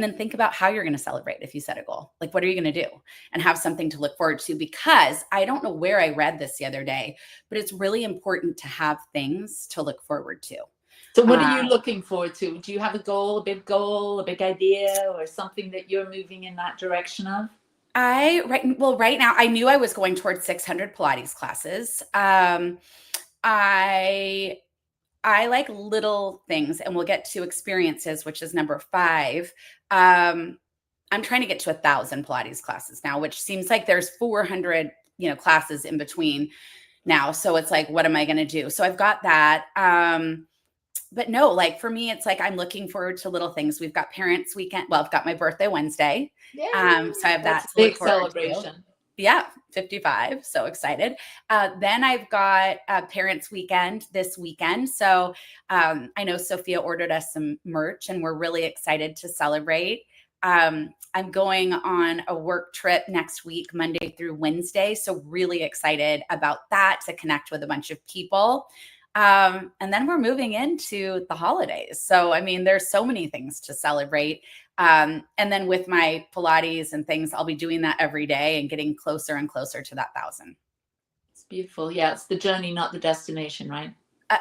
then think about how you're going to celebrate if you set a goal. Like, what are you going to do? And have something to look forward to, because I don't know where I read this the other day, but it's really important to have things to look forward to. So what are you looking forward to? Do you have a goal, a big idea, or something that you're moving in that direction of? Right now, I knew I was going towards 600 Pilates classes. I like little things, and we'll get to experiences, which is number 5. I'm trying to get to 1,000 Pilates classes now, which seems like there's 400, classes in between now. So it's like, what am I going to do? So I've got that. But no, like for me, it's like, I'm looking forward to little things. We've got parents' weekend. Well, I've got my birthday Wednesday. So I have that to look forward to. Big celebration. Yeah, 55. So excited. Then I've got Parents Weekend this weekend. So I know Sophia ordered us some merch, and we're really excited to celebrate. I'm going on a work trip next week, Monday through Wednesday. So really excited about that, to connect with a bunch of people. And then we're moving into the holidays. So, there's so many things to celebrate. And then with my Pilates and things, I'll be doing that every day and getting closer and closer to that 1,000. It's beautiful. Yeah, it's the journey, not the destination, right?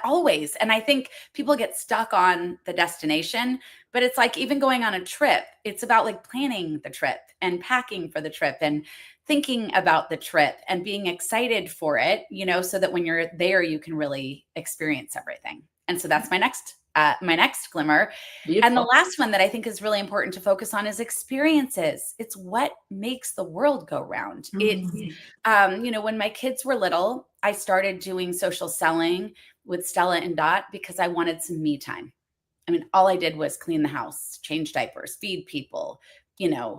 Always. And I think people get stuck on the destination, but it's like, even going on a trip, it's about like planning the trip and packing for the trip and thinking about the trip and being excited for it, so that when you're there, you can really experience everything. And so that's my next glimmer. Beautiful. And the last one that I think is really important to focus on is experiences. It's what makes the world go round. It's, when my kids were little, I started doing social selling with Stella and Dot because I wanted some me time. All I did was clean the house, change diapers, feed people. There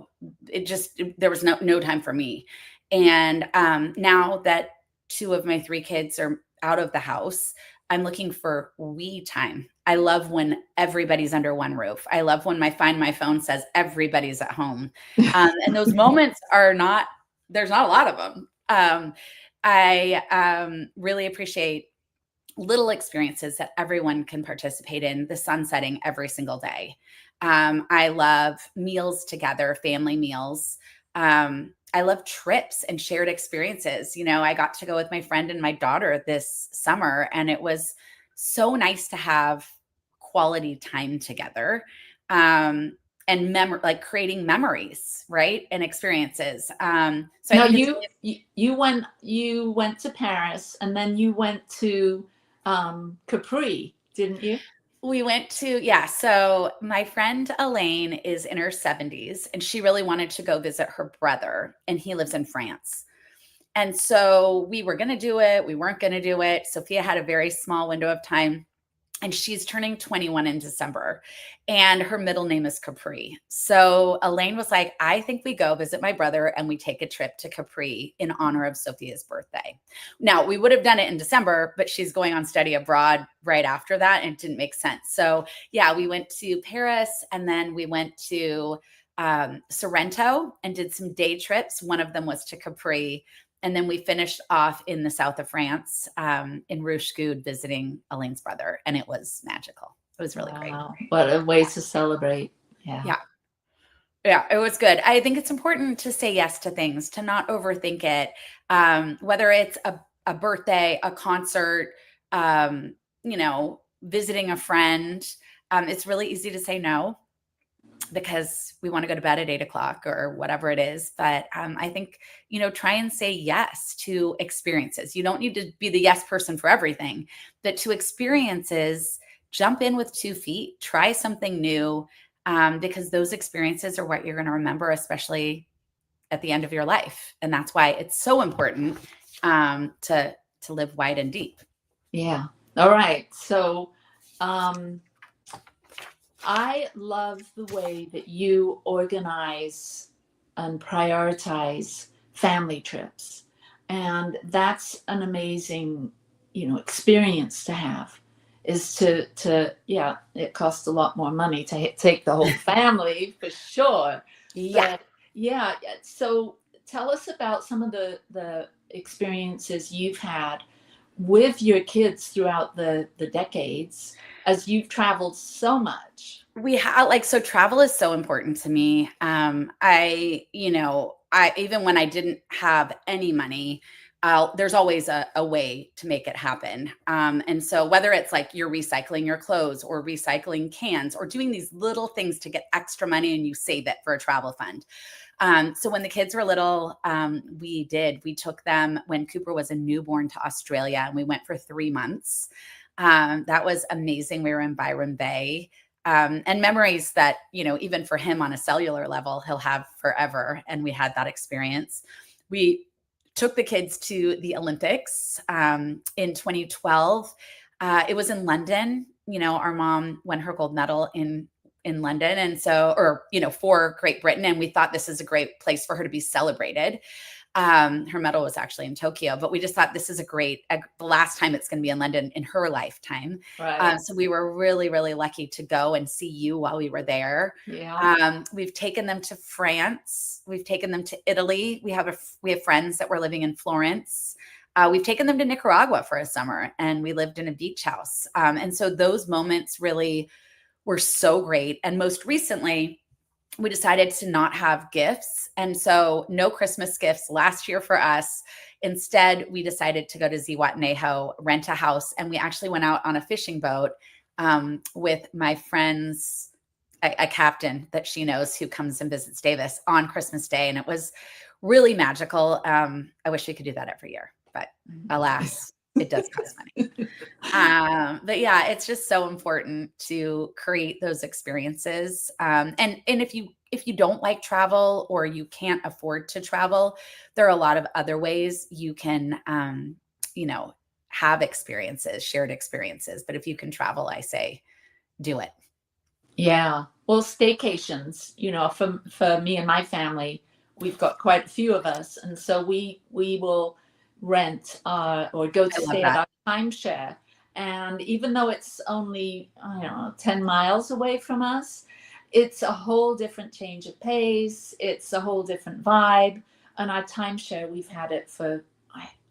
was no time for me. And now that 2 of my 3 kids are out of the house, I'm looking for we time. I love when everybody's under one roof. I love when Find My Phone says everybody's at home. And those moments there's not a lot of them. I really appreciate little experiences that everyone can participate in, the sun setting every single day. I love meals together, family meals. I love trips and shared experiences. I got to go with my friend and my daughter this summer, and it was so nice to have quality time together. and like creating memories, right, and experiences. So Now I think you went to Paris, and then you went to Capri, didn't you? we went to, yeah. So my friend Elaine is in her 70s, and she really wanted to go visit her brother, and he lives in France. And so we were going to do it. We weren't going to do it. Sophia had a very small window of time, and she's turning 21 in December, and her middle name is Capri. So Elaine was like, I think we go visit my brother and we take a trip to Capri in honor of Sophia's birthday. Now, we would have done it in December, but she's going on study abroad right after that, and it didn't make sense. So yeah, we went to Paris, and then we went to Sorrento and did some day trips. One of them was to Capri. And then we finished off in the south of France, in Rouge visiting Elaine's brother. And it was magical. It was really great. What a way to celebrate. Yeah. Yeah, it was good. I think it's important to say yes to things, to not overthink it. Whether it's a birthday, a concert, visiting a friend, it's really easy to say no, because we want to go to bed at 8:00 or whatever it is. But I think, try and say yes to experiences. You don't need to be the yes person for everything, but to experiences, jump in with 2 feet, try something new, because those experiences are what you're going to remember, especially at the end of your life. And that's why it's so important to live wide and deep. Yeah. All right. So, I love the way that you organize and prioritize family trips. And that's an amazing, experience to have, is to it costs a lot more money to take the whole family for sure. Yeah. But yeah. So tell us about some of the experiences you've had with your kids throughout the decades, as you've traveled so much. So travel is so important to me. I even when I didn't have any money, there's always a way to make it happen. And so whether it's like you're recycling your clothes or recycling cans or doing these little things to get extra money and you save it for a travel fund. So when the kids were little, we took them when Cooper was a newborn to Australia, and we went for 3 months. That was amazing. We were in Byron Bay, and memories that, even for him on a cellular level, he'll have forever. And we had that experience. We took the kids to the Olympics in 2012. It was in London. Our mom won her gold medal in London. And so, for Great Britain. And we thought this is a great place for her to be celebrated. Her medal was actually in Tokyo, but we just thought this is the last time it's going to be in London in her lifetime. Right. So we were really, really lucky to go and see you while we were there. Yeah. We've taken them to France. We've taken them to Italy. We have friends that were living in Florence. We've taken them to Nicaragua for a summer, and we lived in a beach house. And so those moments really were so great. And most recently, we decided to not have gifts. And so no Christmas gifts last year for us. Instead, we decided to go to Zihuatanejo, rent a house. And we actually went out on a fishing boat with my friend's, a captain that she knows who comes and visits Davis on Christmas Day. And it was really magical. I wish we could do that every year, but alas, it does cost money. But yeah, it's just so important to create those experiences. And if you don't like travel or you can't afford to travel, there are a lot of other ways you can, have experiences, shared experiences. But if you can travel, I say, do it. Yeah. Well, staycations, for me and my family, we've got quite a few of us. And so we will rent or go to stay at our timeshare. And even though it's only, 10 miles away from us, it's a whole different change of pace. It's a whole different vibe. And our timeshare, we've had it for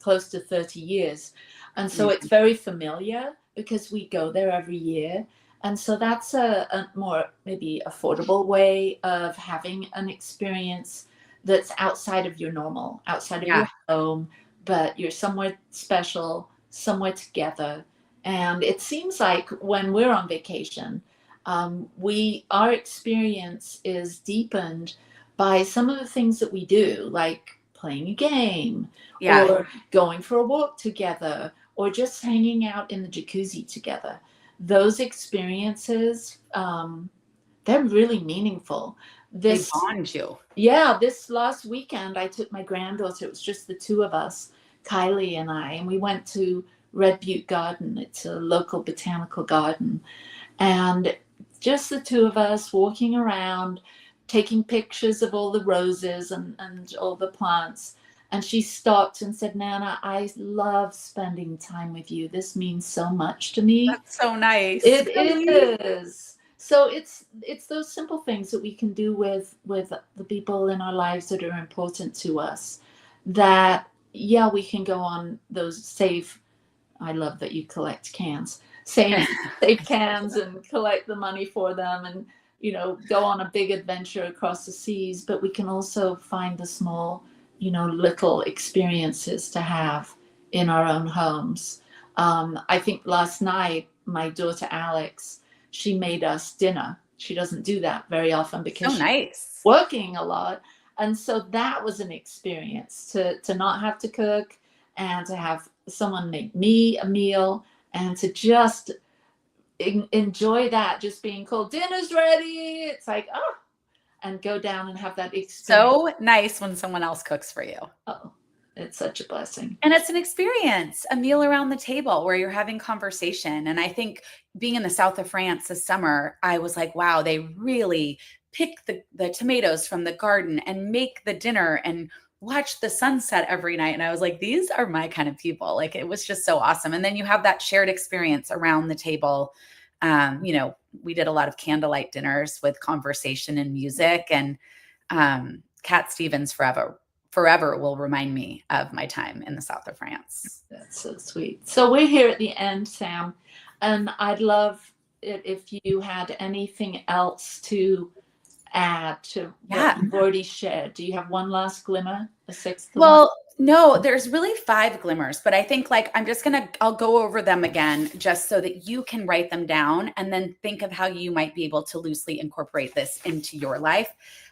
close to 30 years. And so it's very familiar because we go there every year. And so that's a more maybe affordable way of having an experience that's outside of your normal, outside of your home, but you're somewhere special, somewhere together. And it seems like when we're on vacation, our experience is deepened by some of the things that we do, like playing a game, or going for a walk together, or just hanging out in the jacuzzi together. Those experiences, they're really meaningful. They bond you. Yeah, this last weekend, I took my granddaughter. It was just the two of us, Kylie and I, and we went to Red Butte Garden. It's a local botanical garden. And just the two of us walking around, taking pictures of all the roses and all the plants. And she stopped and said, Nana, I love spending time with you. This means so much to me. That's so nice. It is. So it's those simple things that we can do with the people in our lives that are important to us, that, yeah, we can go on those safe, I love that you collect cans, safe cans and collect the money for them and, you know, go on a big adventure across the seas. But we can also find the small, you know, little experiences to have in our own homes. I think last night, my daughter Alex, she made us dinner. She doesn't do that very often because she's working a lot. And so that was an experience to not have to cook and to have someone make me a meal and to just enjoy that, just being called, dinner's ready. It's like, oh, and go down and have that experience. So nice when someone else cooks for you. Oh, it's such a blessing. And it's an experience, a meal around the table where you're having conversation. And I think being in the south of France this summer, I was like, wow, they really pick the tomatoes from the garden and make the dinner and watch the sunset every night. And I was like, these are my kind of people. Like, it was just so awesome. And then you have that shared experience around the table. You know, we did a lot of candlelight dinners with conversation and music, and Cat Stevens forever will remind me of my time in the south of France. That's so sweet. So we're here at the end, Sam, and I'd love it if you had anything else to add to what you've already shared. Do you have one last glimmer, a sixth one? Well, no, there's really 5 glimmers, but I think like I'll go over them again just so that you can write them down and then think of how you might be able to loosely incorporate this into your life.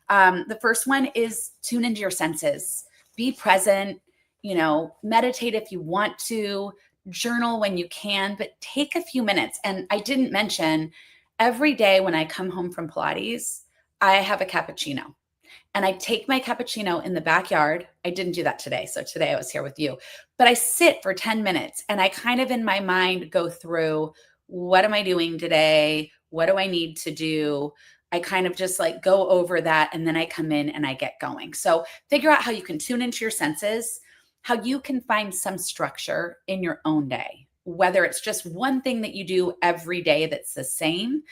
The first one is tune into your senses, be present, you know, meditate if you want to, journal when you can, but take a few minutes. And I didn't mention, every day when I come home from Pilates, I have a cappuccino. And I take my cappuccino in the backyard. I didn't do that today. So today I was here with you. But I sit for 10 minutes and I kind of in my mind go through, what am I doing today? What do I need to do? I kind of just like go over that. And then I come in and I get going. So figure out how you can tune into your senses, how you can find some structure in your own day, whether it's just one thing that you do every day that's the same.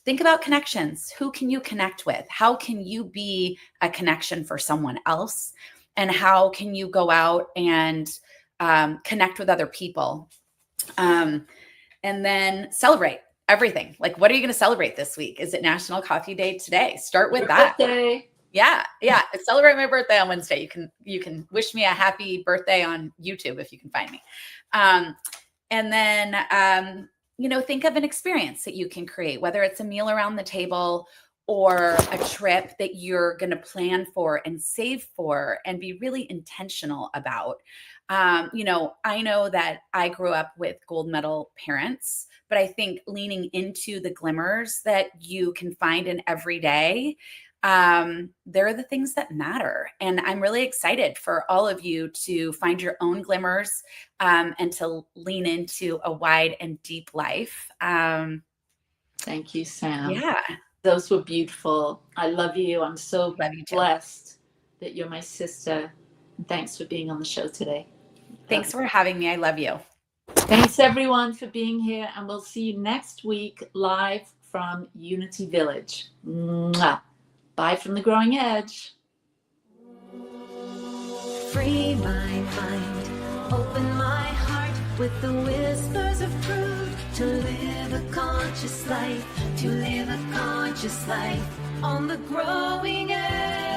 Think about connections. Who can you connect with? How can you be a connection for someone else? And how can you go out and connect with other people? And then celebrate everything. Like, what are you going to celebrate this week? Is it National Coffee Day today? Start with that. Birthday. Yeah. Celebrate my birthday on Wednesday. You can wish me a happy birthday on YouTube if you can find me. And then, you know, think of an experience that you can create, whether it's a meal around the table or a trip that you're going to plan for and save for and be really intentional about. You know, I know that I grew up with gold medal parents, but I think leaning into the glimmers that you can find in every day, they're the things that matter. And I'm really excited for all of you to find your own glimmers and to lean into a wide and deep life. Thank you, Sam. Yeah. Those were beautiful. I love you. I'm so blessed that you're my sister. And thanks for being on the show today. Thanks for having me. I love you. Thanks everyone for being here. And we'll see you next week live from Unity Village. Mwah. Bye from the Growing Edge. Free my mind, open my heart with the whispers of truth. To live a conscious life, to live a conscious life on the growing edge.